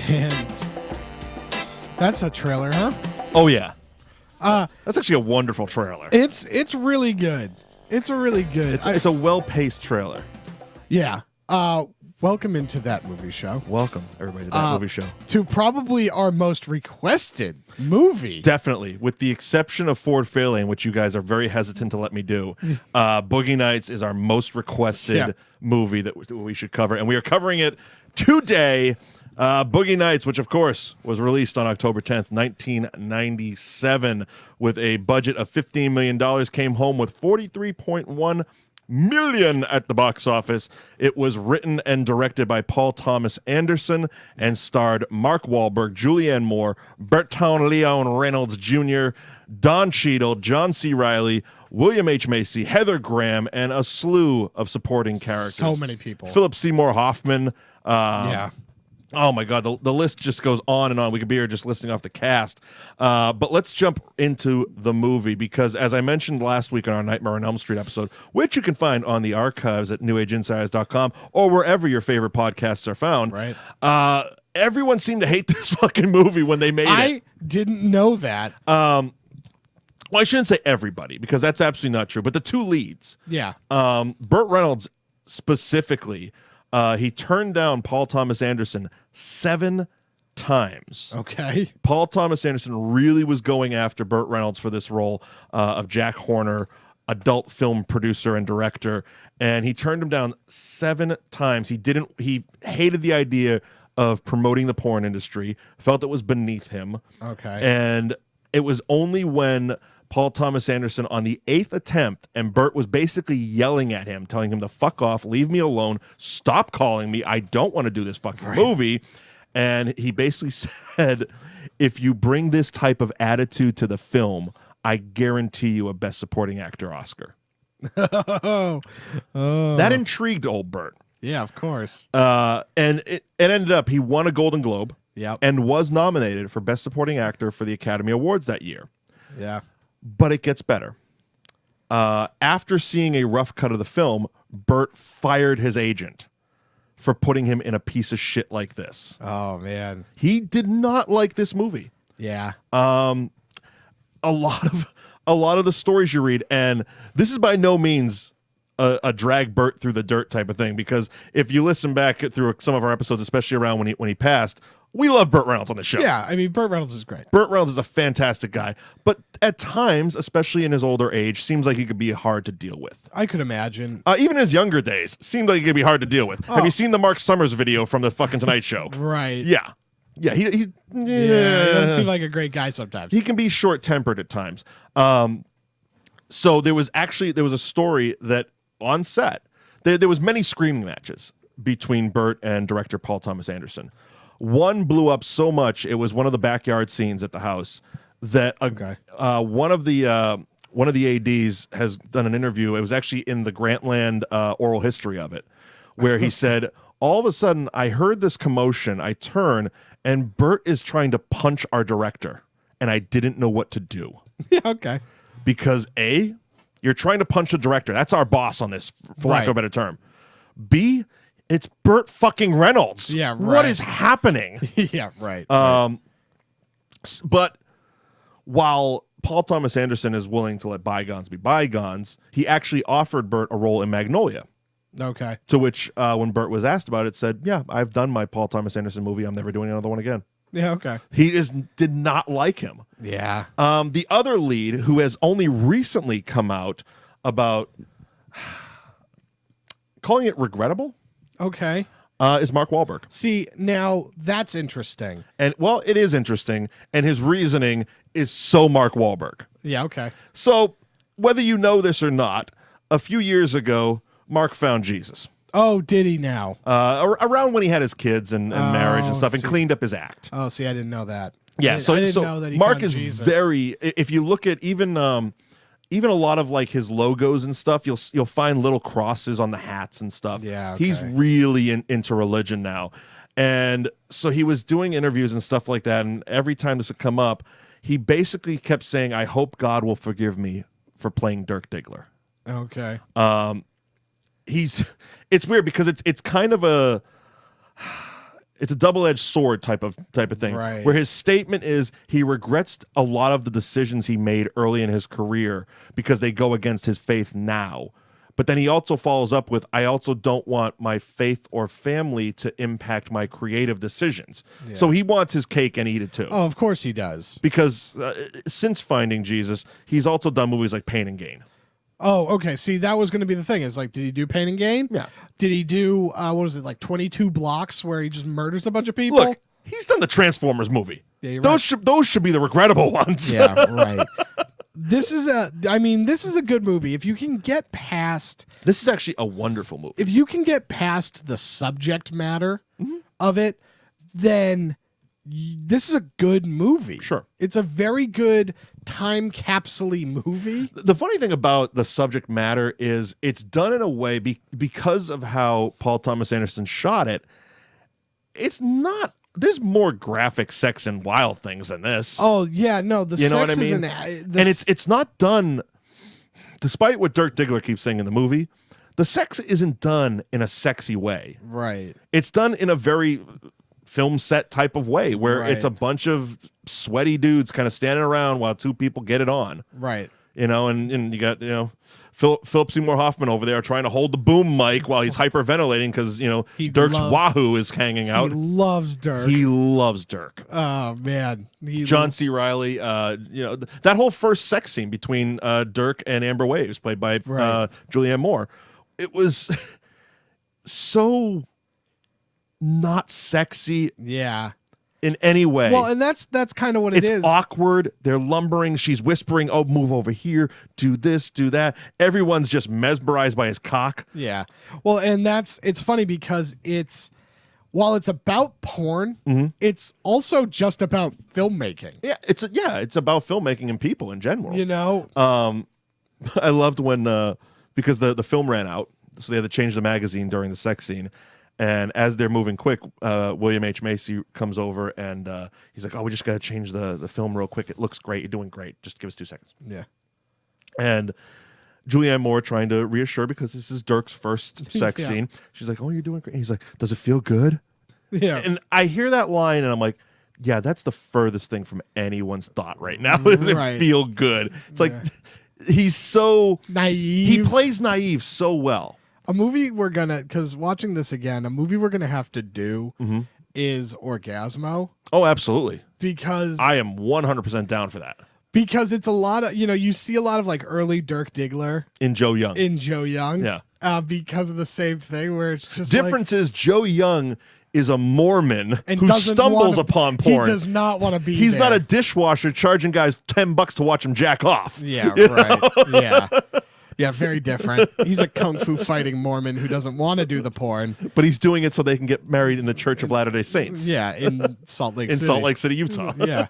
And that's a trailer, huh? Oh, yeah. That's actually a wonderful trailer. It's really good. It's a really good. It's a well-paced trailer. Yeah. Welcome into That Movie Show. Welcome, everybody, to That Movie Show. To probably our most requested movie. Definitely. With the exception of Ford Fairlane, which you guys are very hesitant to let me do, Boogie Nights is our most requested movie that we should cover. And we are covering it today. Boogie Nights, which, of course, was released on October 10th, 1997, with a budget of $15 million, came home with $43.1 million at the box office. It was written and directed by Paul Thomas Anderson and starred Mark Wahlberg, Julianne Moore, Burt Reynolds Jr., Don Cheadle, John C. Reilly, William H. Macy, Heather Graham, and a slew of supporting characters. So many people. Philip Seymour Hoffman. Yeah. Oh, my God. The list just goes on and on. We could be here just listing off the cast. But let's jump into the movie because, as I mentioned last week on our Nightmare on Elm Street episode, which you can find on the archives at newageinsiders.com or wherever your favorite podcasts are found, Right. Everyone seemed to hate this fucking movie when they made it. I didn't know that. Well, I shouldn't say everybody because that's absolutely not true, but the two leads. Yeah. Burt Reynolds specifically, he turned down Paul Thomas Anderson 7 times. Okay. Paul Thomas Anderson really was going after Burt Reynolds for this role of Jack Horner, adult film producer and director, and he turned him down 7 times. He hated the idea of promoting the porn industry, felt it was beneath him. Okay. And it was only when Paul Thomas Anderson on the 8th attempt, and Burt was basically yelling at him, telling him to fuck off, leave me alone, stop calling me, I don't want to do this fucking movie. And he basically said, if you bring this type of attitude to the film, I guarantee you a Best Supporting Actor Oscar. Oh. That intrigued old Burt. Yeah, of course. And it ended up, he won a Golden Globe Yep. and was nominated for Best Supporting Actor for the Academy Awards that year. Yeah. But it gets better. After seeing a rough cut of the film, Burt fired his agent for putting him in a piece of shit like this. Oh, man. He did not like this movie. Yeah. A lot of the stories you read, and this is by no means a drag Burt through the dirt type of thing, because if you listen back through some of our episodes, especially around when he passed, we love Burt Reynolds on the show. Yeah, I mean, Burt Reynolds is great. Burt Reynolds is a fantastic guy, but at times, especially in his older age, seems like he could be hard to deal with. I could imagine. Even in his younger days, seemed like he could be hard to deal with. Have you seen the Mark Summers video from the fucking Tonight Show? Right. Yeah. Yeah, he He doesn't seem like a great guy sometimes. he can be short-tempered at times. So there was a story that on set, there was many screaming matches between Burt and director Paul Thomas Anderson. One blew up so much, it was one of the backyard scenes at the house that one of the ADs has done an interview. It was actually in the Grantland oral history of it, where he said, all of a sudden, I heard this commotion. I turn, and Burt is trying to punch our director, and I didn't know what to do. Yeah, okay. Because A, you're trying to punch the director. That's our boss on this, for lack of a better term. B, it's Burt fucking Reynolds. Yeah, right. What is happening? Yeah, right. But while Paul Thomas Anderson is willing to let bygones be bygones, he actually offered Burt a role in Magnolia. Okay. To which, when Burt was asked about it, said, yeah, I've done my Paul Thomas Anderson movie. I'm never doing another one again. Yeah, okay. He did not like him. Yeah. The other lead, who has only recently come out about calling it regrettable, Okay. is Mark Wahlberg. See, now that's interesting. And, well, it is interesting, and his reasoning is so Mark Wahlberg. Yeah, okay. So, whether you know this or not, a few years ago, Mark found Jesus. Oh, did he now? Around when he had his kids and marriage and stuff, and cleaned up his act. Oh, see, I didn't know that. Yeah, I didn't so know that he Mark found is Jesus. very. If you look at even a lot of like his logos and stuff, you'll find little crosses on the hats and stuff. Yeah, okay. He's really into religion now, and so he was doing interviews and stuff like that. And every time this would come up, he basically kept saying, "I hope God will forgive me for playing Dirk Diggler." Okay. It's weird because it's kind of It's a double-edged sword type of thing. Right. Where his statement is he regrets a lot of the decisions he made early in his career because they go against his faith now. But then he also follows up with, I also don't want my faith or family to impact my creative decisions. Yeah. So he wants his cake and eat it too. Oh, of course he does. Because since Finding Jesus, he's also done movies like Pain and Gain. Oh, okay. See, that was going to be the thing. Is like, did he do Pain and Gain? Yeah. Did he do, what was it, like 22 Blocks where he just murders a bunch of people? Look, he's done the Transformers movie. Yeah, you're those should be the regrettable ones. Yeah, right. This is a good movie. If you can get past, This is actually a wonderful movie. if you can get past the subject matter of it, then this is a good movie. Sure. It's a very good time capsule-y movie. The funny thing about the subject matter is it's done in a way because of how Paul Thomas Anderson shot it. It's not. There's more graphic sex and wild things than this. Oh yeah, no, the You know sex what I mean? and it's not done. Despite what Dirk Diggler keeps saying in the movie, the sex isn't done in a sexy way. right. It's done in a very film set type of way where it's a Right. bunch of sweaty dudes kind of standing around while two people get it on. Right. And you got, Philip Seymour Hoffman over there trying to hold the boom mic while he's hyperventilating because, He Dirk's loves- wahoo is hanging out. He loves Dirk. He loves Dirk. Oh man. John C. Reilly, that whole first sex scene between Dirk and Amber Waves, played by Right. Julianne Moore, it was so not sexy Yeah. in any way. Well, and that's kind of what it It's is. awkward. They're lumbering. She's whispering, "Oh, move over here. Do this. Do that." Everyone's just mesmerized by his cock. Yeah. Well, and it's funny because while it's about porn, it's also just about filmmaking. Yeah, it's about filmmaking and people in general. You know? I loved when because the film ran out, so they had to change the magazine during the sex scene. And as they're moving quick, William H. Macy comes over and he's like, "Oh, we just got to change the film real quick. It looks great. You're doing great. Just give us 2 seconds." Yeah. And Julianne Moore trying to reassure because this is Dirk's first sex Yeah. scene. She's like, "Oh, you're doing great." He's like, "Does it feel good?" Yeah. And I hear that line and I'm like, yeah, that's the furthest thing from anyone's thought right now. Does Right. it feel good? It's like he's so Naive. He plays naive so well. A movie because watching this again, a movie we're going to have to do is Orgasmo Oh, absolutely. because I am 100% down for that. because it's a lot of, you see a lot of like early Dirk Diggler In Joe Young. in Joe Young. Yeah. Because of the same thing where it's just Difference is Joe Young is a Mormon and who doesn't stumbles wanna- upon porn. He does not want to be He's there. not a dishwasher charging guys $10 to watch him jack off. Yeah, right. Yeah. Yeah, very different. He's a kung fu fighting Mormon who doesn't want to do the porn. But he's doing it so they can get married in the Church of Latter-day Saints. Yeah, in Salt Lake In City. Salt Lake City, Utah. Yeah.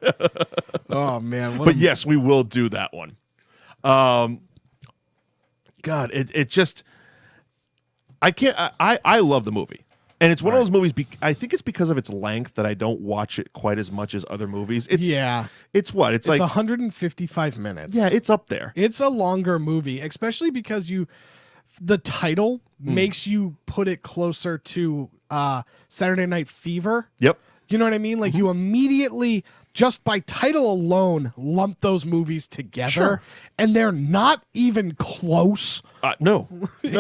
Oh man. But yes, we will do that one. God, it just I can't I love the movie. And it's one of those movies I think it's because of its length that I don't watch it quite as much as other movies. It's It's what? It's like 155 minutes. yeah, it's up there. It's a longer movie, especially because the title makes you put it closer to Saturday Night Fever. Yep. You know what I mean? Like you immediately, just by title alone, lump those movies together, Sure. and they're not even close. No. You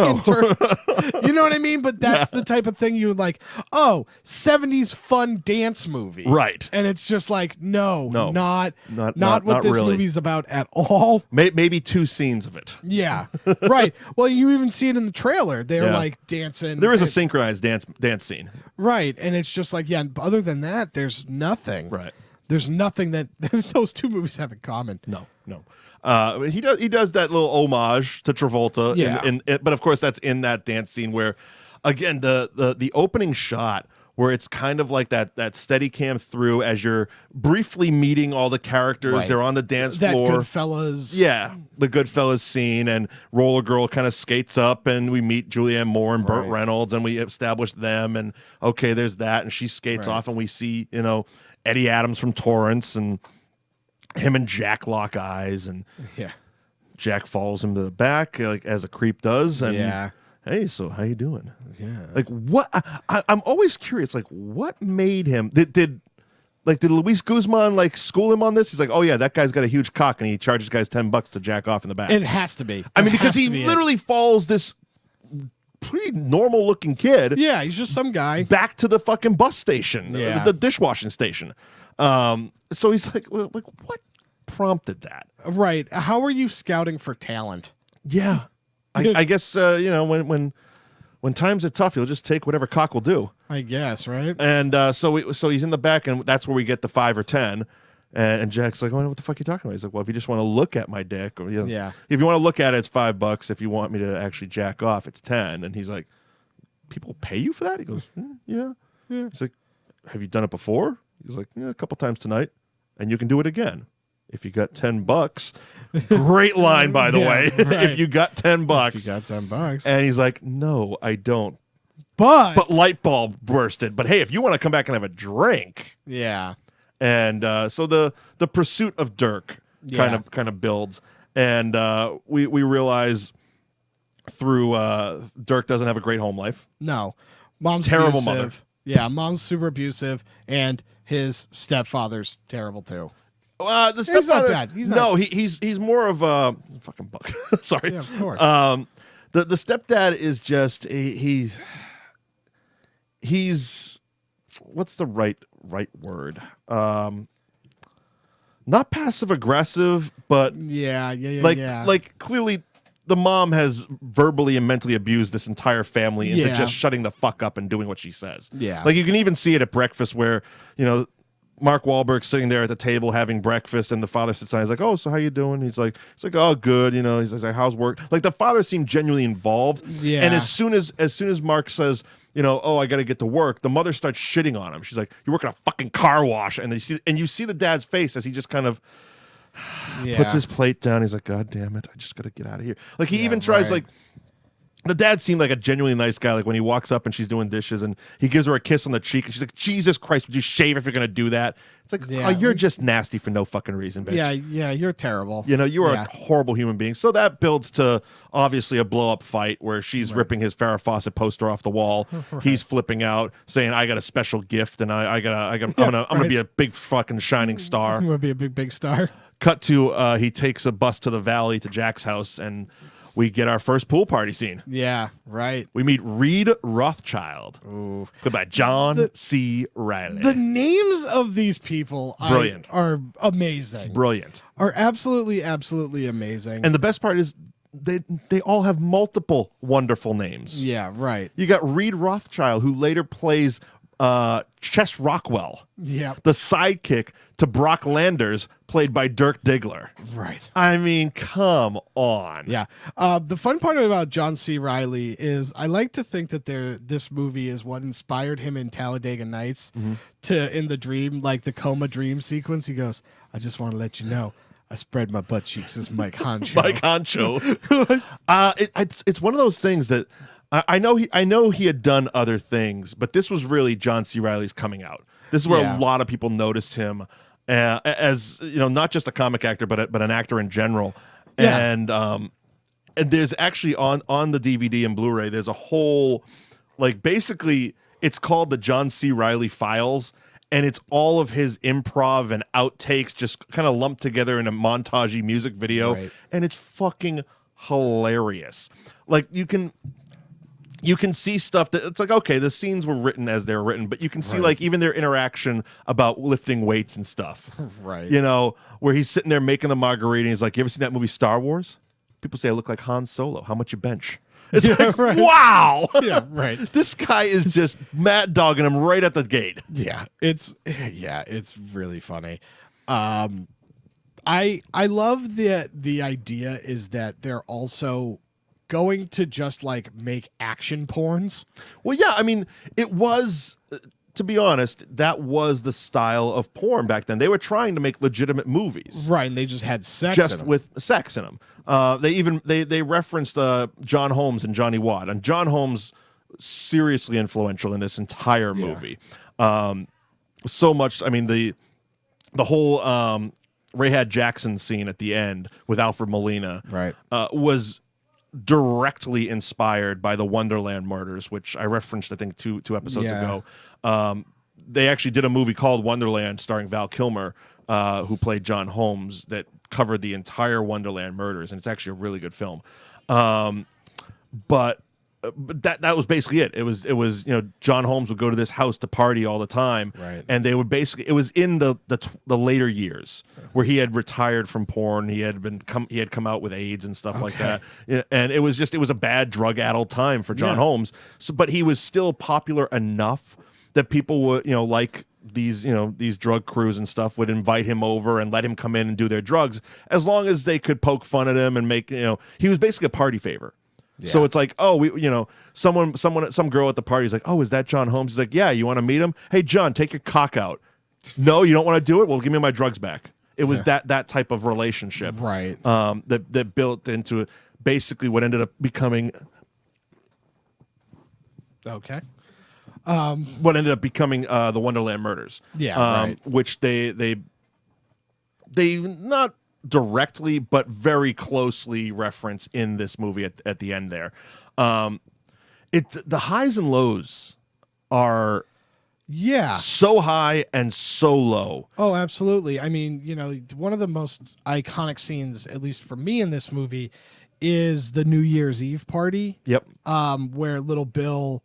know what I mean? But that's the type of thing you would like, 70s fun dance movie. Right. And it's just like, no, No. not Not what this really. movie's about at all. Maybe 2 scenes of it. Yeah. Right. Well, you even see it in the trailer. They're Yeah. like dancing. There is a synchronized dance scene. Right. And it's just like, yeah, other than that, there's nothing. Right. There's nothing that those two movies have in common. No. He does that little homage to Travolta. Yeah. But of course that's in that dance scene where, again, the opening shot where it's kind of like that steady cam through as you're briefly meeting all the characters. Right. They're on the dance That floor. Goodfellas. Yeah, the Goodfellas scene, and Rollergirl kind of skates up, and we meet Julianne Moore and Burt Right. Reynolds, and we establish them, and okay, there's that, and she skates Right. off, and we see Eddie Adams from Torrance, and him and Jack lock eyes, and Yeah. Jack follows him to the back like as a creep does, and Yeah. hey, so how you doing? Yeah. Like what? I'm always curious. Like what made him? Did Luis Guzman like school him on this? He's like, oh yeah, that guy's got a huge cock, and he charges guys $10 to jack off in the back. It has to be. I mean, because he literally follows this pretty normal looking kid. Yeah, he's just some guy back to the fucking bus station, Yeah. the dishwashing station. So he's like, what prompted that? Right. How are you scouting for talent? Yeah, I guess when times are tough, you'll just take whatever cock will do. I guess, right? And so he's in the back, and that's where we get the 5 or 10. And Jack's like, what the fuck are you talking about? He's like, well, if you just want to look at my dick, or Yeah. if you want to look at it, it's $5. If you want me to actually jack off, it's 10. And he's like, people pay you for that? He goes, yeah. He's like, have you done it before? He's like, yeah, a couple times tonight, and you can do it again if you got $10. Great line, by the way. Right. If you got $10. You got $10. And he's like, no, I don't. But Light bulb bursted. But hey, if you want to come back and have a drink. Yeah. And so the pursuit of Dirk kind of builds. And we realize through Dirk doesn't have a great home life. No. Mom's terrible abusive. mother. Yeah, mom's super abusive, and his stepfather's terrible too. The stepfather, not bad. He's more of a fucking buck. Sorry. Yeah, of course. The stepdad is just he's what's the right word? Not passive aggressive, but yeah. like clearly the mom has verbally and mentally abused this entire family into just shutting the fuck up and doing what she says. Yeah. Like you can even see it at breakfast where, Mark Wahlberg sitting there at the table having breakfast, and the father sits down. He's like, "Oh, so how you doing?" He's like, "Oh, good." He's like, "How's work?" Like the father seemed genuinely involved. Yeah. And as soon as Mark says, "Oh, I got to get to work," the mother starts shitting on him. She's like, "You're working a fucking car wash," and you see the dad's face as he just kind of puts his plate down. He's like, "God damn it, I just got to get out of here." Like he even tries like. The dad seemed like a genuinely nice guy. Like when he walks up and she's doing dishes and he gives her a kiss on the cheek and she's like, "Jesus Christ, would you shave if you're going to do that?" It's like, oh, you're just nasty for no fucking reason, bitch. Yeah, you're terrible. You are a horrible human being. So that builds to obviously a blow up fight where she's ripping his Farrah Fawcett poster off the wall. Right. He's flipping out, saying, "I got a special gift and I'm gonna be a big fucking shining star. I'm gonna be a big star." Cut to he takes a bus to the valley to Jack's house, and we get our first pool party scene. Yeah, right. We meet Reed Rothchild, played by John C. Reilly. The names of these people are amazing. Brilliant. Are absolutely amazing. And the best part is they all have multiple wonderful names. Yeah, right. You got Reed Rothchild, who later plays Chess Rockwell. Yeah. The sidekick to Brock Landers, played by Dirk Diggler. Right. I mean, come on. Yeah. The fun part about John C. Reilly is I like to think that this movie is what inspired him in Talladega Nights in the dream, like the coma dream sequence. He goes, "I just want to let you know, I spread my butt cheeks as Mike Honcho." Mike Honcho. It's one of those things that I know he had done other things, but this was really John C. Reilly's coming out. This is where a lot of people noticed him as not just a comic actor, but an actor in general. Yeah. And there's actually on the DVD and Blu-ray, there's a whole basically it's called the John C. Reilly Files, and it's all of his improv and outtakes just kind of lumped together in a montagey music video, and it's fucking hilarious. Like you can see stuff that it's like, okay, the scenes were written as they were written, but you can see even their interaction about lifting weights and stuff. Right. Where he's sitting there making the margarita and he's like, "You ever seen that movie Star Wars? People say I look like Han Solo. How much you bench?" It's wow. Yeah, right. This guy is just mad dogging him right at the gate. Yeah. It's really funny. I love the idea is that they're also going to just make action porns. Well, yeah, I mean, it was, to be honest, that was the style of porn back then. They were trying to make legitimate movies, right? And they just had sex in them. with sex in them. They referenced John Holmes and Johnny Watt, and John Holmes seriously influential in this entire movie. So much. I mean, the whole Rahad Jackson scene at the end with Alfred Molina, right, was directly inspired by the Wonderland murders, which I referenced, I think, two episodes ago. They actually did a movie called Wonderland starring Val Kilmer, who played John Holmes, that covered the entire Wonderland murders, and it's actually a really good film. But that was basically it. It was John Holmes would go to this house to party all the time, right? And they would basically, it was in the later years where he had retired from porn. He had come out with AIDS and stuff like that, and it was a bad drug-addled time for John Holmes. So, but he was still popular enough that people would like these drug crews and stuff would invite him over and let him come in and do their drugs, as long as they could poke fun at him and make he was basically a party favor. Yeah. So it's like, some girl at the party is like, oh, is that John Holmes? He's like, yeah, you want to meet him? Hey, John, take your cock out. No, you don't want to do it? Well, give me my drugs back. It was that type of relationship, right? That built into basically what ended up becoming. Okay. What ended up becoming the Wonderland murders? Yeah, right. Which they not directly but very closely reference in this movie at the end there. The highs and lows are so high and so low. Oh, absolutely. I mean, one of the most iconic scenes, at least for me in this movie, is the New Year's Eve party. Yep. Where little Bill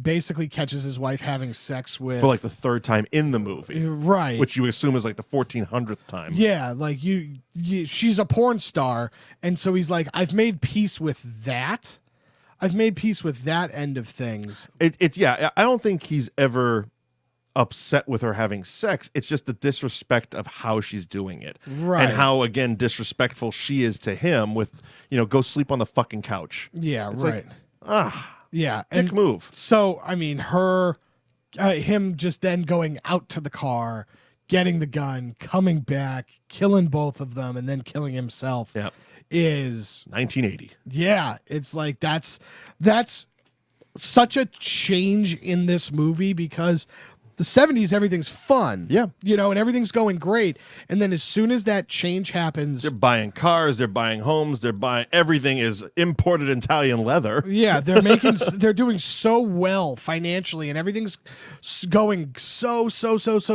basically catches his wife having sex with, for like the third time in the movie, right? Which you assume is like the 1400th time. Yeah, like she's a porn star, and so he's like, I've made peace with that. I've made peace with that end of things. I don't think he's ever upset with her having sex. It's just the disrespect of how she's doing it, right? And how, again, disrespectful she is to him with, go sleep on the fucking couch. Yeah, it's right. Yeah, dick move. So, I mean, him just then going out to the car, getting the gun, coming back, killing both of them, and then killing himself. Yep. Is 1980. Yeah, it's like that's such a change in this movie, because the 70s, everything's fun. Yeah. And everything's going great. And then as soon as that change happens, they're buying cars, they're buying homes, everything is imported Italian leather. Yeah, they're doing so well financially, and everything's going so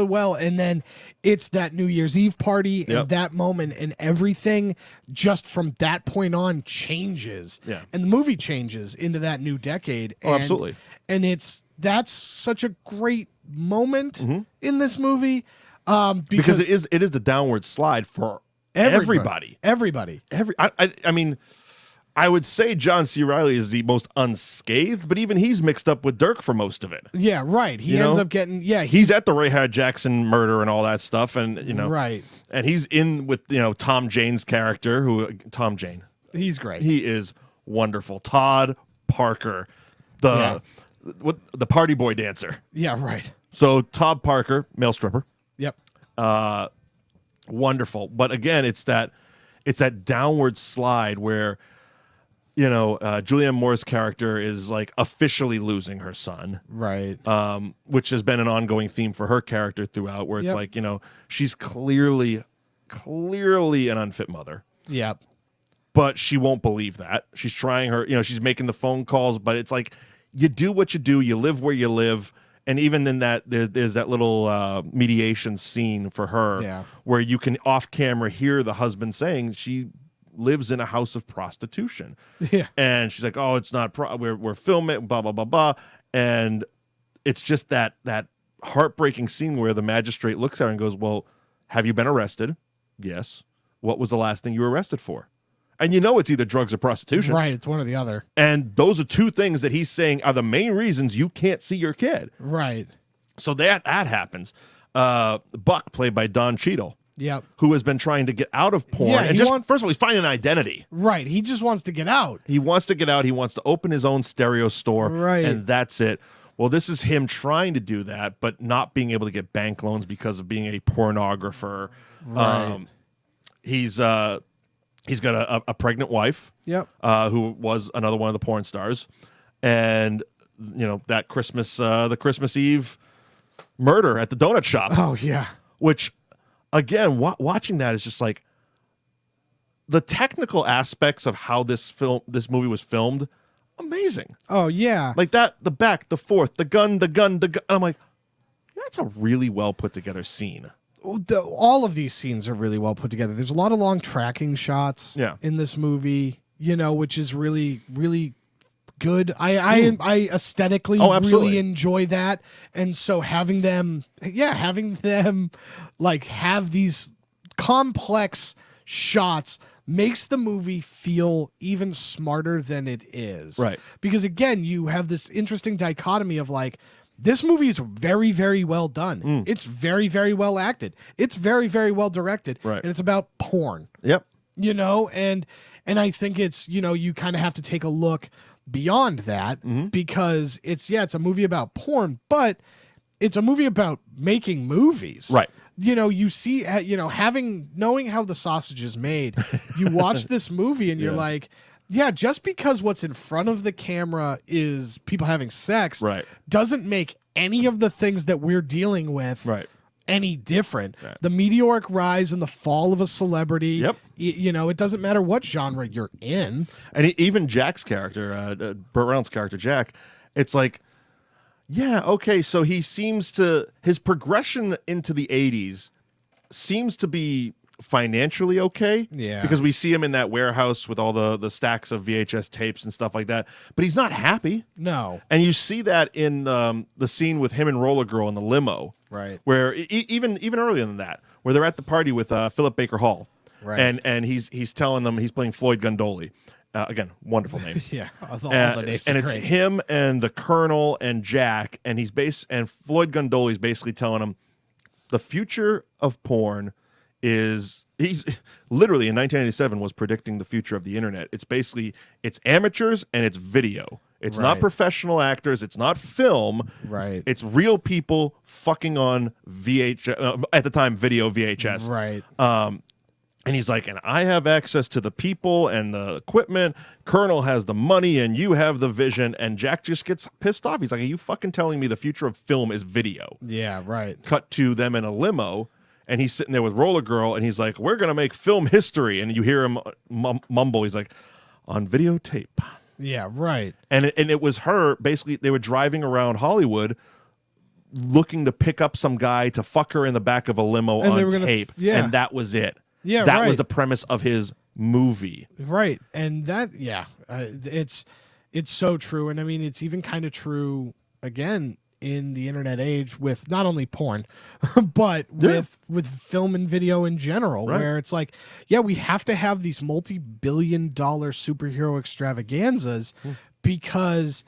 well. And then it's that New Year's Eve party and that moment, and everything just from that point on changes. Yeah. And the movie changes into that new decade. Oh, absolutely. And that's such a great moment in this movie, because it is the downward slide for everybody. I mean, I would say John C. Reilly is the most unscathed, but even he's mixed up with Dirk for most of it. Yeah, right. He ends up getting he's at the Ray Howard Jackson murder and all that stuff, and right. And he's in with Tom Jane's character, Tom Jane. He's great. He is wonderful. Todd Parker, the party boy dancer. Yeah, right. So Todd Parker, male stripper. Yep. Wonderful. But again, it's that downward slide where Julianne Moore's character is like officially losing her son. Right. Which has been an ongoing theme for her character throughout, where it's like, she's clearly an unfit mother. Yep. But she won't believe that. She's trying she's making the phone calls, but it's like, you do what you do, you live where you live. And even in that, there's that little mediation scene for her where you can off camera hear the husband saying she lives in a house of prostitution. Yeah. And she's like, oh, it's not, we're filming, blah, blah, blah, blah. And it's just that heartbreaking scene where the magistrate looks at her and goes, well, have you been arrested? Yes. What was the last thing you were arrested for? And it's either drugs or prostitution. Right, it's one or the other. And those are two things that he's saying are the main reasons you can't see your kid. Right. So that happens. Buck, played by Don Cheadle, who has been trying to get out of porn. Yeah, and first of all, he's finding an identity. Right, he just wants to get out. He wants to get out. He wants to open his own stereo store. Right. And that's it. Well, this is him trying to do that, but not being able to get bank loans because of being a pornographer. Right. He's got a pregnant wife. Yep. Who was another one of the porn stars, and that the Christmas Eve murder at the donut shop. Oh yeah. Which, again, watching that is just like, the technical aspects of how this movie was filmed, amazing. Oh yeah. Like that, the back, the forth, the gun. I'm like, that's a really well put together scene. All of these scenes are really well put together. There's a lot of long tracking shots in this movie, which is really, really good. I aesthetically really enjoy that. And so having them like have these complex shots makes the movie feel even smarter than it is. Right. Because again, you have this interesting dichotomy of like, this movie is very, very well done. It's very, very well acted. It's very, very well directed. Right. And it's about porn. Yep. And I think it's, you kind of have to take a look beyond that because it's a movie about porn, but it's a movie about making movies. Right. You see, knowing how the sausage is made, you watch this movie and you're like, just because what's in front of the camera is people having sex doesn't make any of the things that we're dealing with any different. Right. The meteoric rise and the fall of a celebrity, it doesn't matter what genre you're in. And even Jack's character, Burt Reynolds' character, Jack, it's like, so he seems to, his progression into the 80s seems to be financially okay, because we see him in that warehouse with all the stacks of VHS tapes and stuff like that, but he's not happy. No. And you see that in the scene with him and Rollergirl in the limo, right, where even earlier than that, where they're at the party with Philip Baker Hall, right, and he's telling them he's playing Floyd Gundoli. Again, wonderful name. All the names and are it's great. him and the Colonel and Jack, and Floyd Gundoli's basically telling him the future of porn is, he's literally in 1987 was predicting the future of the internet. It's basically, it's amateurs and it's video. It's not professional actors. It's not film. Right. It's real people fucking on VHS, at the time, video VHS. Right. And he's like, and I have access to the people and the equipment. Colonel has the money and you have the vision. And Jack just gets pissed off. He's like, are you fucking telling me the future of film is video? Yeah, right. Cut to them in a limo. And he's sitting there with Rollergirl, and he's like, we're going to make film history. And you hear him mumble. He's like, on videotape. Yeah, right. And it was her, basically, they were driving around Hollywood looking to pick up some guy to fuck her in the back of a limo on tape. And that was it. Yeah, that was the premise of his movie. Right. And that, it's so true. And I mean, it's even kind of true, again, in the internet age with not only porn, but with film and video in general, where it's like, we have to have these multi-billion-dollar superhero extravaganzas because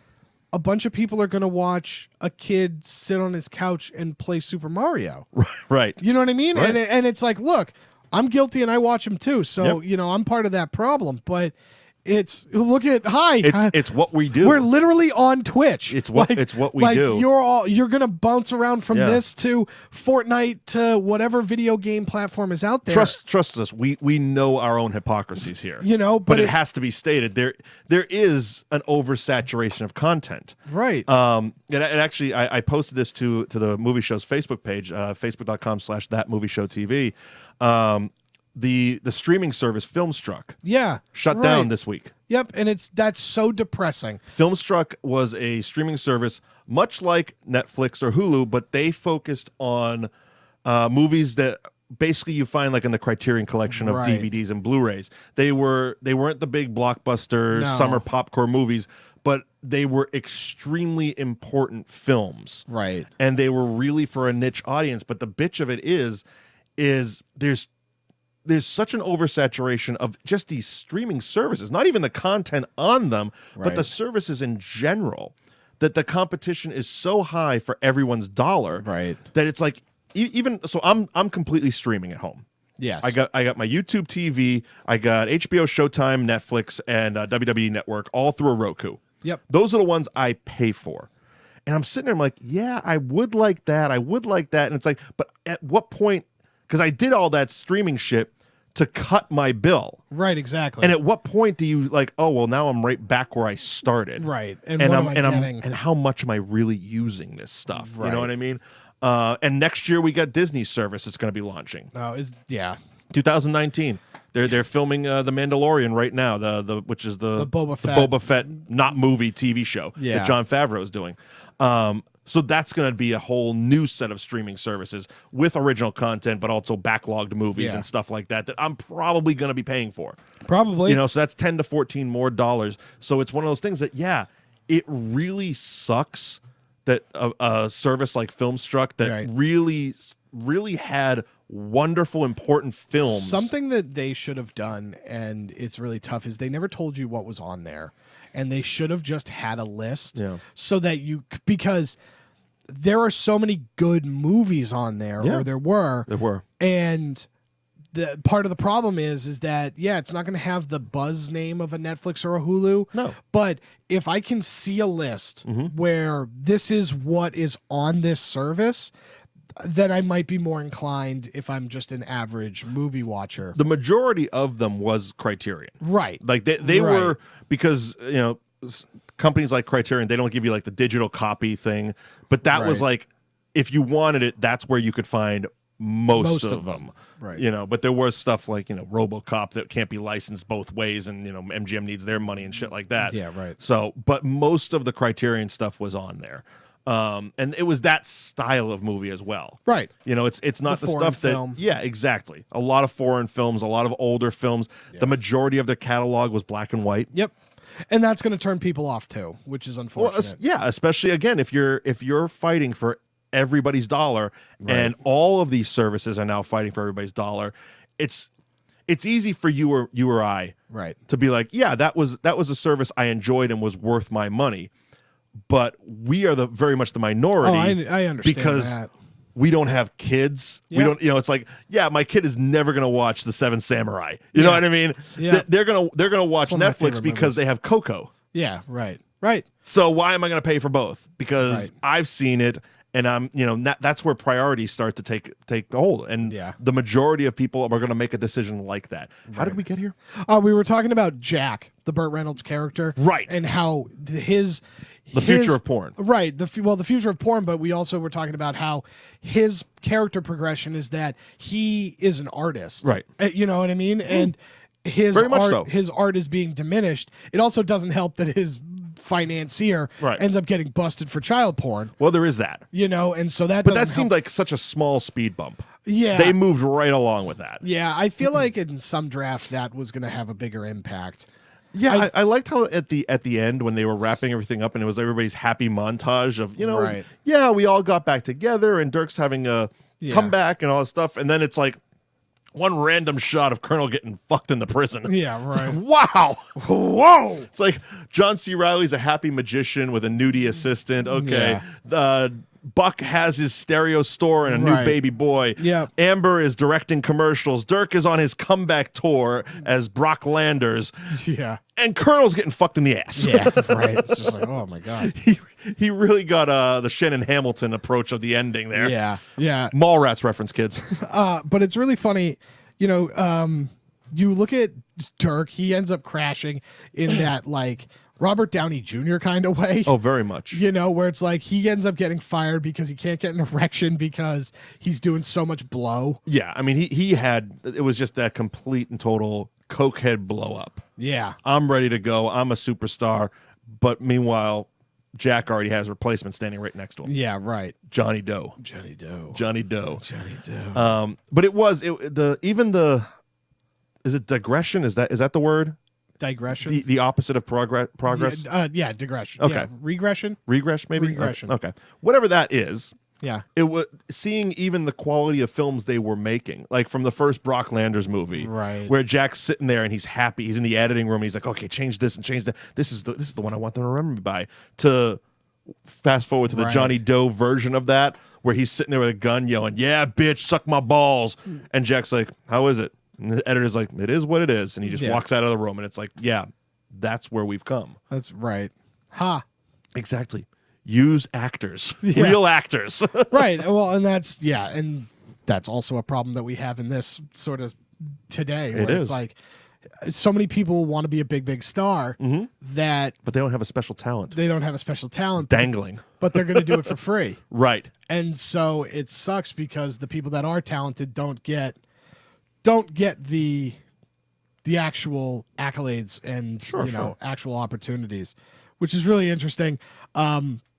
a bunch of people are going to watch a kid sit on his couch and play Super Mario. Right. You know what I mean? Right. And it's like, look, I'm guilty and I watch them too. So, I'm part of that problem, but it's it's what we do. We're literally on Twitch. It's what we do. You're gonna bounce around from this to Fortnite to whatever video game platform is out there. Trust us. We know our own hypocrisies here. But it has to be stated. There is an oversaturation of content. Right. And actually I posted this to the movie show's Facebook page, facebook.com/thatmovieshowtv. The streaming service Filmstruck shut down this week. Yep, and that's so depressing. Filmstruck was a streaming service much like Netflix or Hulu, but they focused on movies that basically you find like in the Criterion collection of DVDs and Blu-rays. They weren't the big blockbuster summer popcorn movies, but they were extremely important films. Right. And they were really for a niche audience, but the bitch of it is there's such an oversaturation of just these streaming services, not even the content on them, but the services in general, that the competition is so high for everyone's dollar that it's like, even so I'm completely streaming at home. Yes. I got my YouTube TV, I got HBO, Showtime, Netflix, and WWE Network all through a Roku. Yep. Those are the ones I pay for. And I'm sitting there, I'm like, I would like that. And it's like, but at what point, because I did all that streaming shit to cut my bill. Right, exactly. And at what point do you like, oh, well, now I'm right back where I started. Right. And how much am I really using this stuff? Right. You know what I mean? And next year we got Disney's service that's going to be launching. 2019. They're filming The Mandalorian right now, which is the Boba Fett not movie TV show Yeah. that Jon Favreau is doing. So that's going to be a whole new set of streaming services with original content, but also backlogged movies Yeah. and stuff like that I'm probably going to be paying for. Probably. You know, so that's 10 to 14 more dollars. So it's one of those things that, yeah, it really sucks that a service like Filmstruck that Right. really had wonderful, important films. Something that they should have done, and it's really tough, is they never told you what was on there. And they should have just had a list so that because there are so many good movies on there, or there were. And the part of the problem is that, it's not going to have the buzz name of a Netflix or a Hulu. No. But if I can see a list where this is what is on this service, then I might be more inclined if I'm just an average movie watcher. The majority of them was Criterion. Right. Like they were, because, you know, companies like Criterion, they don't give you like the digital copy thing, but that was like, if you wanted it, that's where you could find most of them. Right. You know, but there was stuff like, you know, RoboCop that can't be licensed both ways, and, you know, MGM needs their money and shit like that. Yeah, right. So, but most of the Criterion stuff was on there. And it was that style of movie as well. Right. You know, it's not the foreign stuff that film. Yeah, exactly. A lot of foreign films, a lot of older films. Yeah. The majority of their catalog was black and white. Yep. And that's going to turn people off too, which is unfortunate. Well, especially again if you're fighting for everybody's dollar, and all of these services are now fighting for everybody's dollar. It's easy for you or I to be like, yeah, that was a service I enjoyed and was worth my money. But we are very much the minority. I understand because that. we don't have kids. Yeah. We don't, you know, it's like, yeah, my kid is never going to watch The Seven Samurai. You know what I mean? Yeah. They're going to watch one of my Netflix favorite because movies. they have Coco. Yeah, right. So why am I going to pay for both? Because I've seen it, and I'm, you know, that's where priorities start to take hold. And the majority of people are going to make a decision like that. How did we get here? We were talking about Jack, the Burt Reynolds character, and how the future of porn, right? The future of porn, but we also were talking about how his character progression is that he is an artist, right? You know what I mean? And his art is being diminished. It also doesn't help that his financier ends up getting busted for child porn. Well, there is that, you know, and so that. But that seemed like such a small speed bump. Yeah, they moved right along with that. Yeah, I feel like in some draft that was going to have a bigger impact. Yeah, I liked how at the end when they were wrapping everything up and it was everybody's happy montage of, you know, yeah, we all got back together and Dirk's having a comeback and all this stuff, and then it's like one random shot of Colonel getting fucked in the prison. Yeah, right. Like, wow. Whoa. It's like John C. Reilly's a happy magician with a nudie assistant. Okay. Buck has his stereo store and a new baby boy. Yeah. Amber is directing commercials. Dirk is on his comeback tour as Brock Landers. Yeah. And Colonel's getting fucked in the ass. Yeah, right. It's just like, oh my God. He really got the Shannon Hamilton approach of the ending there. Yeah. Yeah. Mallrats reference, kids. But it's really funny, you know, you look at Dirk, he ends up crashing in that like Robert Downey Jr. kind of way. Oh, very much. You know, where it's like he ends up getting fired because he can't get an erection because he's doing so much blow. Yeah, I mean, it was just that complete and total cokehead blow up. Yeah. I'm ready to go. I'm a superstar. But meanwhile, Jack already has a replacement standing right next to him. Yeah, right. Johnny Doe. But is it digression? Is that the word? Digression. The opposite of progress. Yeah, digression. Okay. Yeah. Regression. Regress, maybe. Regression. Okay. Whatever that is. Yeah. It was seeing even the quality of films they were making, like from the first Brock Landers movie, right? Where Jack's sitting there and he's happy. He's in the editing room and he's like, "Okay, change this and change that. This is the one I want them to remember me by." To fast forward to the Johnny Doe version of that, where he's sitting there with a gun yelling, "Yeah, bitch, suck my balls," and Jack's like, "How is it?" And the editor's like, "It is what it is," and he just walks out of the room, and it's like, yeah, that's where we've come. That's right. Ha. Exactly. Use actors, real actors. Right. Well, and that's also a problem that we have in this sort of today. Where it's like so many people want to be a big star that, but they don't have a special talent. They don't have a special talent dangling, but they're going to do it for free. Right. And so it sucks because the people that are talented don't get the the actual accolades and Sure. actual opportunities, which is really interesting.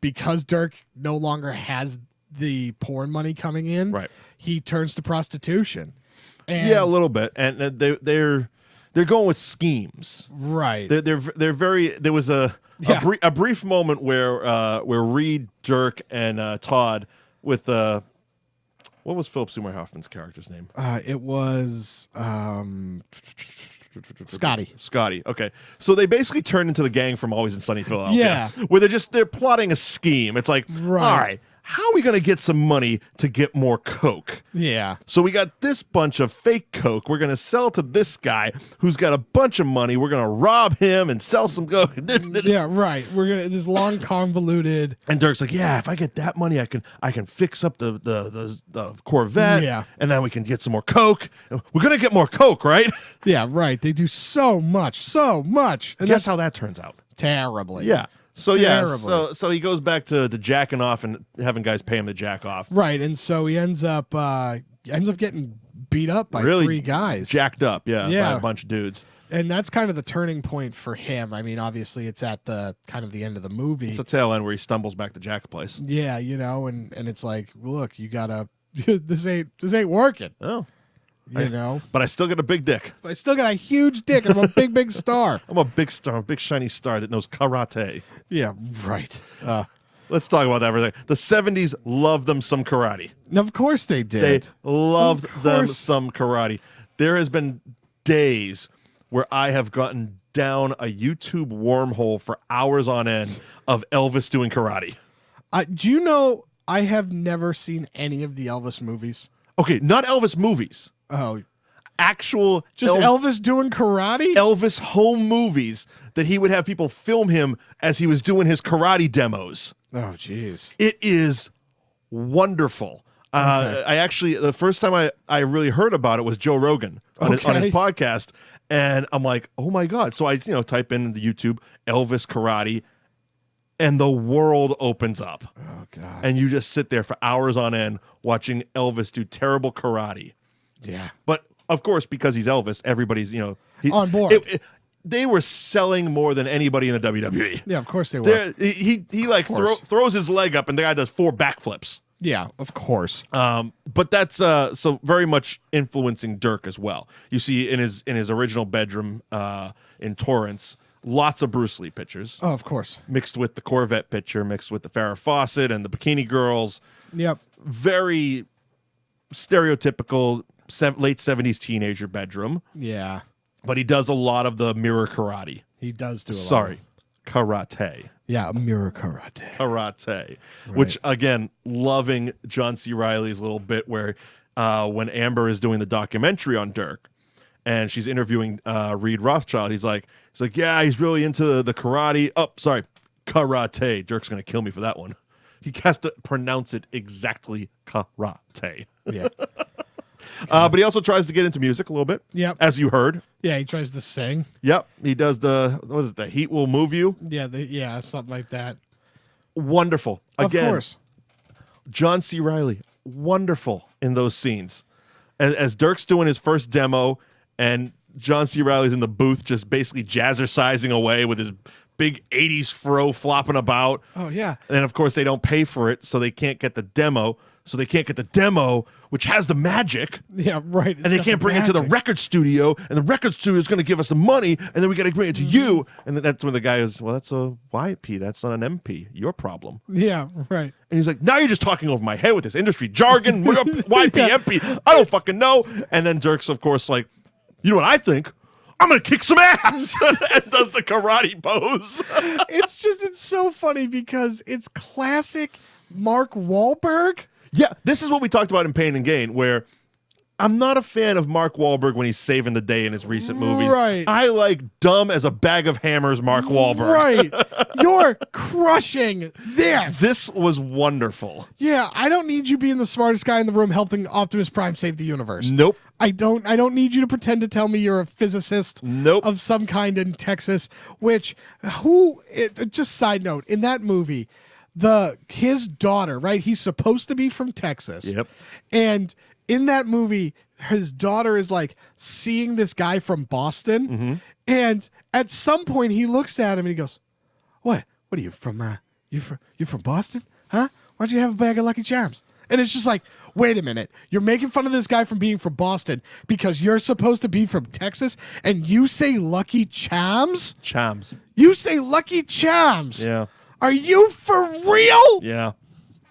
Because Dirk no longer has the porn money coming in, Right. he turns to prostitution. And Yeah, a little bit, and they're going with schemes. right. They're very. There was a brief moment where Reed, Dirk, and Todd with what was Philip Seymour Hoffman's character's name? It was Scotty. Scotty. Okay, so they basically turned into the gang from Always Sunny in Philadelphia. Yeah. Where they're plotting a scheme. It's like, Right. all right, how are we going to get some money to get more coke? Yeah. So we got this bunch of fake coke. We're going to sell to this guy who's got a bunch of money. We're going to rob him and sell some coke. Yeah, right. We're gonna this long convoluted. And Dirk's like, yeah, if I get that money, I can fix up the Corvette. Yeah. And then we can get some more coke. We're going to get more coke, right? Yeah, right. They do so much. And Guess how that turns out. terribly. Yeah. So Terribly. so he goes back to jacking off and having guys pay him to jack off. Right, and so he ends up getting beat up by Really 3 guys. Jacked up, by Yeah. a bunch of dudes. And that's kind of the turning point for him. I mean, obviously it's at the kind of the end of the movie. It's the tail end where he stumbles back to Jack's place. Yeah, and it's like, look, you gotta this ain't working. Oh. But But I still got a big dick. I still got a huge dick and I'm a big star. I'm a big star, a big shiny star that knows karate. Yeah, right. Let's talk about that for a second. The 70s loved them some karate. Of course they They did. loved Of them course. some karate. There has been days where I have gotten down a YouTube wormhole for hours on end of Elvis doing karate. Do you know I have never seen any of the Elvis movies? Okay, not Elvis movies. Oh, Actual just Elvis doing karate? Elvis home movies that he would have people film him as he was doing his karate demos. Oh, jeez. It is wonderful. I actually, the first time I really heard about it was Joe Rogan on his podcast. And I'm like, oh my God. So I, type in the YouTube Elvis karate and the world opens up. Oh, God. And you just sit there for hours on end watching Elvis do terrible karate. Yeah. But of course, because he's Elvis, everybody's, On board. They were selling more than anybody in the WWE. Yeah, of course they were. He like throws his leg up and the guy does 4 backflips. Yeah, of course. But that's so very much influencing Dirk as well. You see in his original bedroom in Torrance, lots of Bruce Lee pictures. Oh, of course. Mixed with the Corvette picture, mixed with the Farrah Fawcett and the bikini girls. Yep. Very stereotypical late 70s teenager bedroom. Yeah. But he does a lot of the mirror karate. He does do a lot. Sorry, karate. Yeah, mirror karate. Karate. Which, again, loving John C. Reilly's little bit where when Amber is doing the documentary on Dirk and she's interviewing Reed Rothchild, he's like, yeah, he's really into the karate. Oh, sorry, karate. Dirk's going to kill me for that one. He has to pronounce it exactly karate. Yeah. But he also tries to get into music a little bit. Yep. As you heard. Yeah, he tries to sing. Yep. He does the Heat Will Move You. Yeah, something like that. Wonderful. Again, of course. John C. Reilly, wonderful in those scenes. As Dirk's doing his first demo and John C. Reilly's in the booth just basically jazzercising away with his big 80s fro flopping about. Oh, yeah. And of course, they don't pay for it, so they can't get the demo. So they can't get the demo, which has the magic. Yeah, right. And they can't bring it to the record studio, and the record studio is going to give us the money, and then we got to bring it to you. And then that's when the guy goes, well, that's a YP. That's not an MP. Your problem. Yeah, right. And he's like, now you're just talking over my head with this industry jargon. YP, MP. I don't fucking know. And then Dirk's, of course, like, you know what I think? I'm going to kick some ass. And does the karate pose. It's so funny because it's classic Mark Wahlberg. Yeah, this is what we talked about in Pain and Gain, where I'm not a fan of Mark Wahlberg when he's saving the day in his recent movies. Right. I like dumb as a bag of hammers Mark Wahlberg. Right. You're crushing this. This was wonderful. Yeah, I don't need you being the smartest guy in the room helping Optimus Prime save the universe. Nope. I don't need you to pretend to tell me you're a physicist of some kind in Texas, just side note, in that movie, his daughter, right? He's supposed to be from Texas. Yep. And in that movie, his daughter is like seeing this guy from Boston, and at some point he looks at him and he goes, "What? What are you from? You from Boston? Huh? Why'd you have a bag of Lucky Charms?" And it's just like, wait a minute, you're making fun of this guy from being from Boston because you're supposed to be from Texas, and you say Lucky Charms? Charms. You say Lucky Charms? Yeah. Are you for real? Yeah.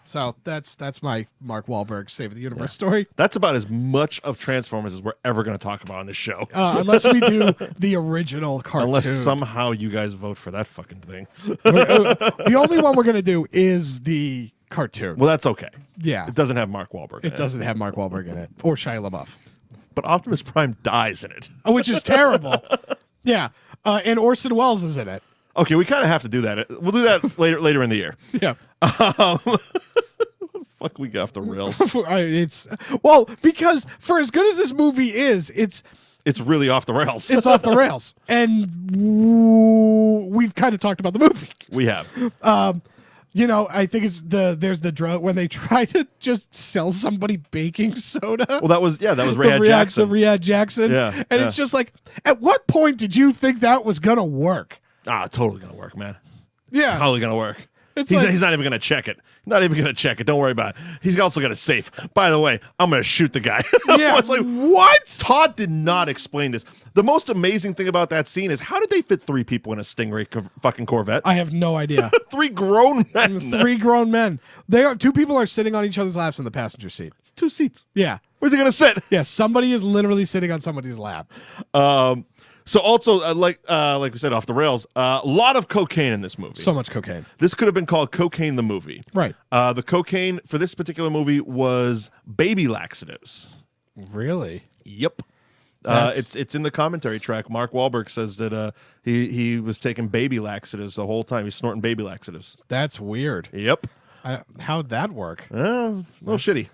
So that's my Mark Wahlberg Save the Universe story. That's about as much of Transformers as we're ever going to talk about on this show. Unless we do the original cartoon. Unless somehow you guys vote for that fucking thing. The only one we're going to do is the cartoon. Well, that's okay. Yeah. It doesn't have Mark Wahlberg in It doesn't have Mark Wahlberg in it. Or Shia LaBeouf. But Optimus Prime dies in it. Which is terrible. Yeah. And Orson Welles is in it. Okay, we kind of have to do that. We'll do that later in the year. Yeah. Fuck, we got off the rails. Because for as good as this movie is, it's really off the rails. It's off the rails. And we've kind of talked about the movie. We have. I think there's the drug when they try to just sell somebody baking soda. Well, that was Rayad Jackson. The Rayad Jackson. Yeah. And it's just like, at what point did you think that was going to work? Totally going to work, man. Yeah. Totally going to work. He's not even going to check it. Not even going to check it. Don't worry about it. He's also got a safe. By the way, I'm going to shoot the guy. Yeah. It's like, what? Todd did not explain this. The most amazing thing about that scene is how did they fit 3 people in a Stingray fucking Corvette? I have no idea. 3 grown men. 3 grown men. 2 people are sitting on each other's laps in the passenger seat. It's 2 seats. Yeah. Where's he going to sit? Yeah, somebody is literally sitting on somebody's lap. So also, like we said, off the rails, a lot of cocaine in this movie. So much cocaine. This could have been called Cocaine the Movie. Right. The cocaine for this particular movie was baby laxatives. Really? Yep. It's in the commentary track. Mark Wahlberg says that he was taking baby laxatives the whole time. He's snorting baby laxatives. That's weird. Yep. How'd that work? A little shitty.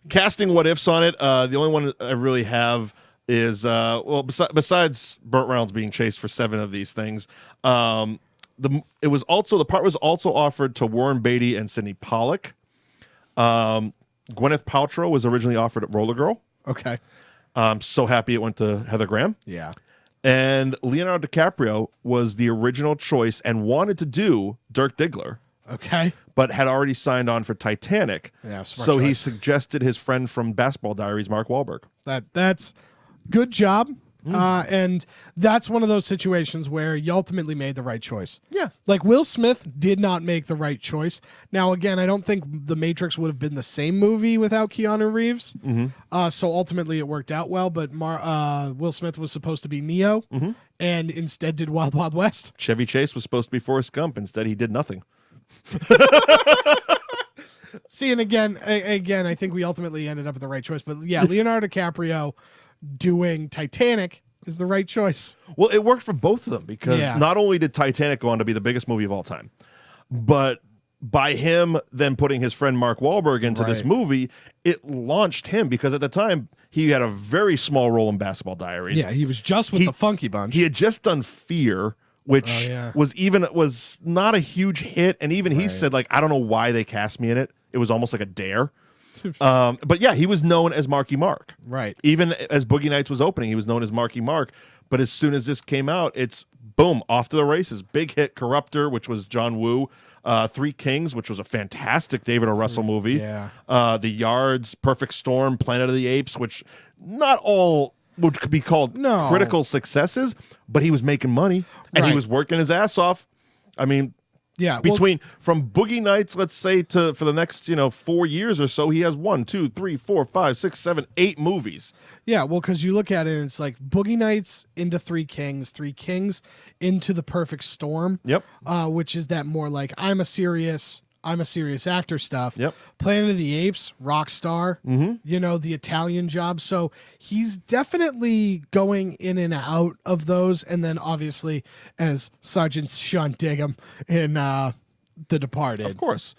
Casting what ifs on it. The only one I really have is besides Burt Reynolds being chased for 7 of these things, the part was also offered to Warren Beatty and Sidney Pollack. Gwyneth Paltrow was originally offered at Rollergirl. Okay. I'm so happy it went to Heather Graham. Yeah. And Leonardo DiCaprio was the original choice and wanted to do Dirk Diggler. Okay. But had already signed on for Titanic. Yeah, smart so choice. he suggested his friend from Basketball Diaries, Mark Wahlberg. That's good job. And that's one of those situations where you ultimately made the right choice. Yeah. Like Will Smith did not make the right choice. Now, again, I don't think The Matrix would have been the same movie without Keanu Reeves. So ultimately it worked out well, but Will Smith was supposed to be Neo and instead did Wild Wild West. Chevy Chase was supposed to be Forrest Gump. Instead, he did nothing. See, and again, I think we ultimately ended up with the right choice. But yeah, Leonardo DiCaprio doing Titanic is the right choice. Well, it worked for both of them because Yeah. not only did Titanic go on to be the biggest movie of all time, but by him then putting his friend Mark Wahlberg into this Right. movie, it launched him because at the time he had a very small role in Basketball Diaries. Yeah, he was just with the Funky Bunch. He had just done Fear, which Oh, yeah. was not a huge hit, and even he Right. said, like, I don't know why they cast me in it. It was almost like a dare. But yeah, he was known as Marky Mark. Right. Even as Boogie Nights was opening, he was known as Marky Mark. But as soon as this came out, it's boom, off to the races. Big hit, Corruptor, which was John Woo. 3 Kings, which was a fantastic David O. Russell movie. Yeah. The Yards, Perfect Storm, Planet of the Apes, which not all would be called No. critical successes, but he was making money and he Right. was working his ass off. I mean, Yeah. from Boogie Nights, let's say for the next 4 years or so, he has 1, 2, 3, 4, 5, 6, 7, 8 movies. Yeah, well, because you look at it, and it's like Boogie Nights into Three Kings into The Perfect Storm. Yep. Which is that more like I'm a serious actor stuff. Yep. Planet of the Apes, Rockstar. The Italian Job. So he's definitely going in and out of those, and then obviously as Sergeant Sean Diggum in The Departed. Of course.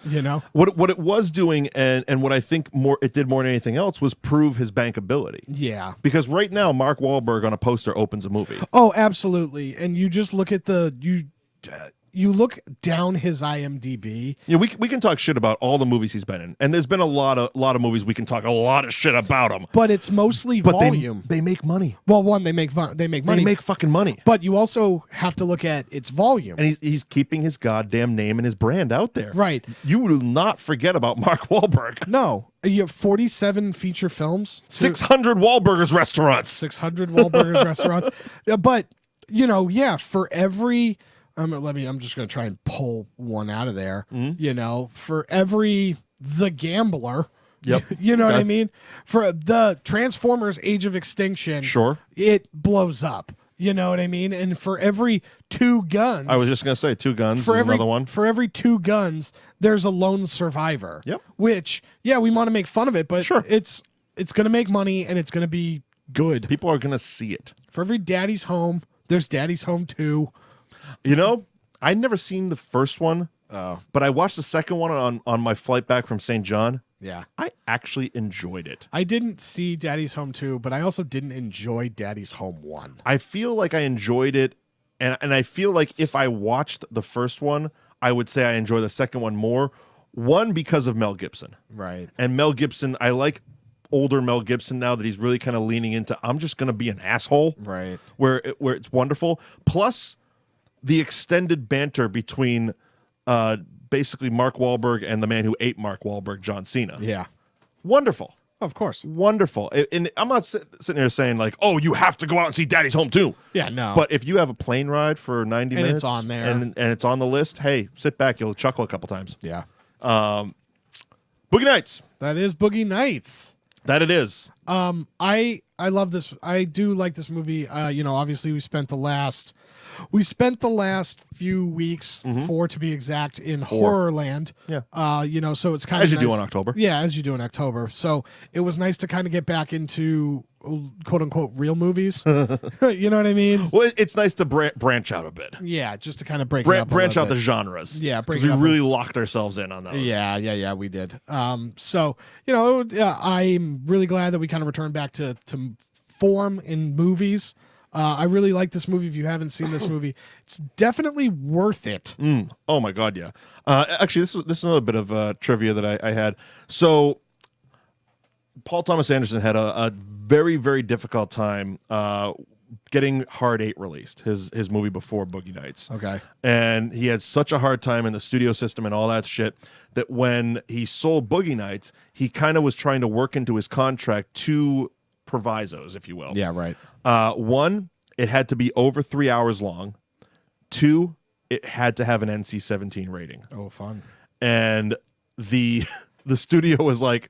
What it was doing and what I think it did more than anything else was prove his bankability. Yeah. Because right now, Mark Wahlberg on a poster opens a movie. Oh, absolutely. And you just look at you look down his IMDb. Yeah, we can talk shit about all the movies he's been in, and there's been a lot of movies we can talk a lot of shit about him. But it's mostly volume. They make money. Well, one, they make money. They make fucking money. But you also have to look at its volume. And he's keeping his goddamn name and his brand out there. Right. You will not forget about Mark Wahlberg. No. You have 47 feature films. 600 Wahlburgers restaurants. 600 Wahlburgers restaurants. But, for every... I'm just going to try and pull one out of there. For every The Gambler... Yep. You know what I mean? For the Transformers Age of Extinction, sure, it blows up. You know what I mean? And for every Two Guns... I was just going to say Two Guns is another one. For every Two Guns, there's a lone survivor. Yep. Which, we want to make fun of it, but sure. it's going to make money and it's going to be good. People are going to see it. For every Daddy's Home, there's Daddy's Home 2. I'd never seen the first one, but I watched the second one on my flight back from St. John. Yeah. I actually enjoyed it. I didn't see Daddy's Home 2, but I also didn't enjoy Daddy's Home 1. I feel like I enjoyed it, and I feel like if I watched the first one, I would say I enjoy the second one more. One, because of Mel Gibson. Right. And Mel Gibson, I like older Mel Gibson now that he's really kind of leaning into, I'm just going to be an asshole. Right. Where it's wonderful. Plus, the extended banter between... basically Mark Wahlberg and the man who ate Mark Wahlberg, John Cena. Yeah. Wonderful. Of course. Wonderful. And I'm not sitting here saying like, oh, you have to go out and see Daddy's Home too. Yeah, no. But if you have a plane ride for 90 minutes. And it's on there. And it's on the list, hey, sit back. You'll chuckle a couple times. Yeah. Boogie Nights. That is Boogie Nights. That it is. I love this. I do like this movie. Obviously we spent the last few weeks, 4 to be exact, in Horrorland. Yeah. So it's kind of as you nice. do in October. Yeah, as you do in October. So it was nice to kind of get back into quote unquote real movies. You know what I mean? Well, it's nice to branch out a bit. Yeah, just to kind of branch out the genres. Yeah, because we really locked ourselves in on those. Yeah, we did. So I'm really glad that we kind of returned back to form in movies. I really like this movie. If you haven't seen this movie, it's definitely worth it. Oh my God, yeah. Actually, this is another bit of trivia that I had. So, Paul Thomas Anderson had a very, very difficult time getting Hard 8 released, his movie before Boogie Nights. Okay. And he had such a hard time in the studio system and all that shit that when he sold Boogie Nights, he kind of was trying to work into his contract 2 provisos, if you will. Yeah, right. 1, it had to be over 3 hours long. 2, it had to have an NC-17 rating. Oh, fun. And the studio was like,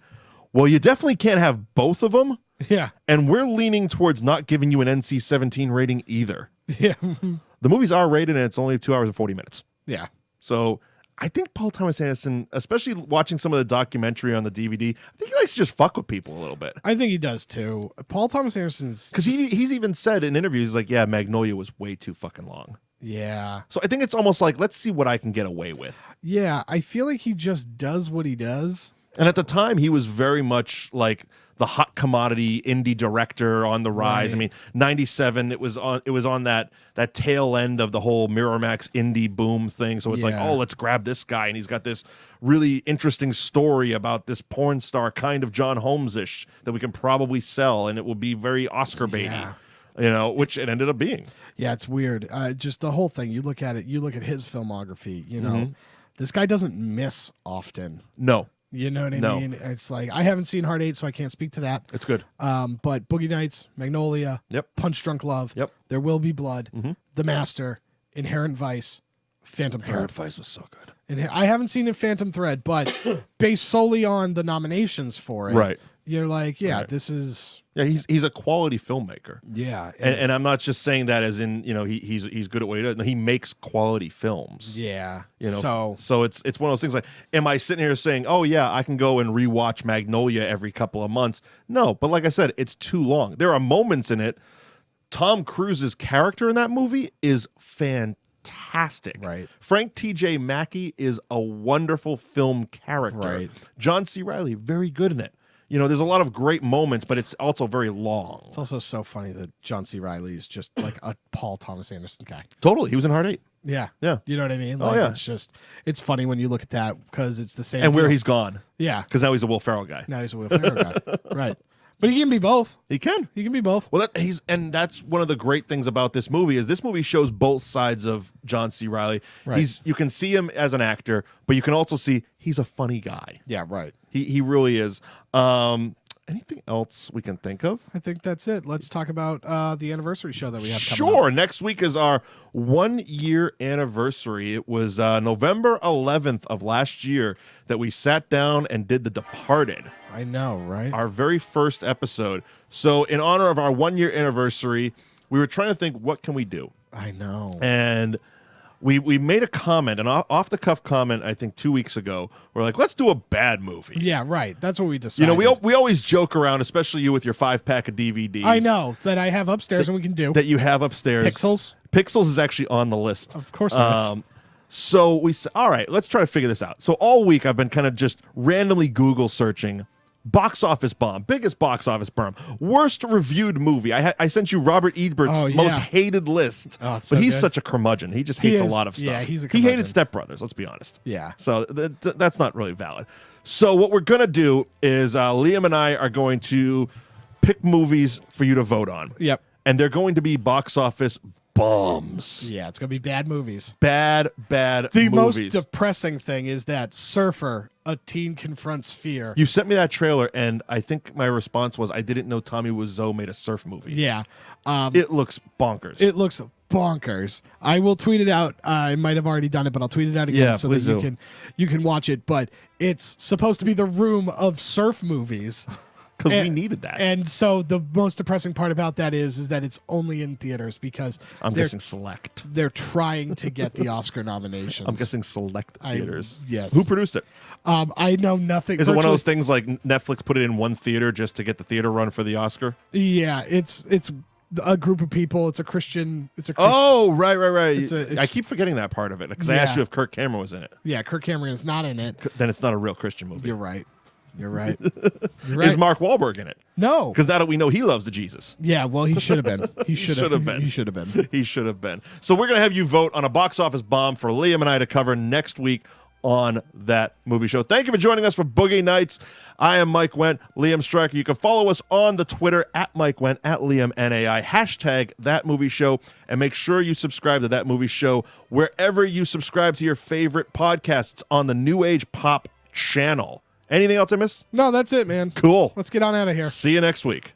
well, you definitely can't have both of them. Yeah. And we're leaning towards not giving you an NC-17 rating either. Yeah. The movie's R-rated and it's only 2 hours and 40 minutes. Yeah. So I think Paul Thomas Anderson, especially watching some of the documentary on the DVD, I think he likes to just fuck with people a little bit. I think he does too. Paul Thomas Anderson's... Because he's even said in interviews, he's like, yeah, Magnolia was way too fucking long. Yeah. So I think it's almost like, let's see what I can get away with. Yeah, I feel like he just does what he does. And at the time, he was very much like the hot commodity indie director on the rise. Right. I mean, 97, it was on that tail end of the whole Miramax indie boom thing. So it's like, oh, let's grab this guy. And he's got this really interesting story about this porn star, kind of John Holmes-ish, that we can probably sell. And it will be very Oscar baity, which it ended up being. Yeah, it's weird. Just the whole thing. You look at it, you look at his filmography, this guy doesn't miss often. No. You know what I mean? It's like, I haven't seen Hard 8, so I can't speak to that. It's good. But Boogie Nights, Magnolia, Punch Drunk Love, There Will Be Blood, The Master, Inherent Vice, Phantom Thread. Inherent Vice was so good. And I haven't seen it Phantom Thread, but based solely on the nominations for it, right? You're like, this is... Yeah, he's a quality filmmaker. Yeah. And I'm not just saying that as in, he's good at what he does. No, he makes quality films. Yeah. So it's one of those things like, am I sitting here saying, oh yeah, I can go and rewatch Magnolia every couple of months? No, but like I said, it's too long. There are moments in it. Tom Cruise's character in that movie is fantastic. Right. Frank T.J. Mackey is a wonderful film character. Right. John C. Reilly, very good in it. there's a lot of great moments, but it's also very long. It's also so funny that John C. Reilly is just like a Paul Thomas Anderson guy. Totally. He was in Hard 8. Yeah. Yeah. You know what I mean? Oh, yeah. It's funny when you look at that because it's the same. And where deal. he's gone. Yeah. Because now he's a Will Ferrell guy. Now he's a Will Ferrell guy. Right. But he can be both. He can. He can be both. Well, and that's one of the great things about this movie is this movie shows both sides of John C. Reilly. Right. You can see him as an actor, but you can also see he's a funny guy. Yeah, right. He really is. Anything else we can think of? I think that's it. Let's talk about the anniversary show that we have coming Sure. up. Next week is our 1-year anniversary. It was November 11th of last year that we sat down and did The Departed. I know, right? Our very first episode. So in honor of our 1-year anniversary, we were trying to think, what can we do? I know. And we made a comment, an off-the-cuff comment, I think 2 weeks ago. We're like, let's do a bad movie. Yeah, right. That's what we decided. We always joke around, especially you with your 5-pack of DVDs. I know that I have upstairs and we can do. That you have upstairs. Pixels. Pixels is actually on the list. Of course it is. So we said, all right, let's try to figure this out. So all week I've been kind of just randomly Google searching box office bomb, biggest box office bomb, worst reviewed movie. I sent you Robert Ebert's most hated list. Oh, it's but so he's good. such a curmudgeon. He just hates a lot of stuff. Yeah, he's a he hated curmudgeon. Step Brothers, let's be honest. Yeah. So that's not really valid. So what we're going to do is Liam and I are going to pick movies for you to vote on. Yep. And they're going to be box office bombs. Yeah, it's going to be bad movies. Bad The movies. most depressing thing is that Surfer, a teen confronts fear. You sent me that trailer, and I think my response was, I didn't know Tommy Wiseau made a surf movie. Yeah. It looks bonkers. It looks bonkers. I will tweet it out. I might have already done it, but I'll tweet it out again so that please do. you can watch it. But it's supposed to be the room of surf movies. Because we needed that. And so the most depressing part about that is that it's only in theaters because I'm guessing select. they're trying to get the Oscar nominations. I'm guessing select theaters. Yes. Who produced it? I know nothing. Is it one of those things like Netflix put it in one theater just to get the theater run for the Oscar? Yeah, it's a group of people. It's a Christian. Oh, right. It's I keep forgetting that part of it because I asked you if Kirk Cameron was in it. Yeah, Kirk Cameron is not in it. Then it's not a real Christian movie. You're right. You're right. Is Mark Wahlberg in it? No. Because now that we know he loves the Jesus. Yeah, well, he should have been. He should have been. He should have been. He should have been. So we're going to have you vote on a box office bomb for Liam and I to cover next week on that movie show. Thank you for joining us for Boogie Nights. I am Mike Wendt, Liam Stryker. You can follow us on the Twitter at Mike Wendt, at Liam NAI, hashtag That Movie Show, and make sure you subscribe to That Movie Show wherever you subscribe to your favorite podcasts on the New Age Pop channel. Anything else I missed? No, that's it, man. Cool. Let's get on out of here. See you next week.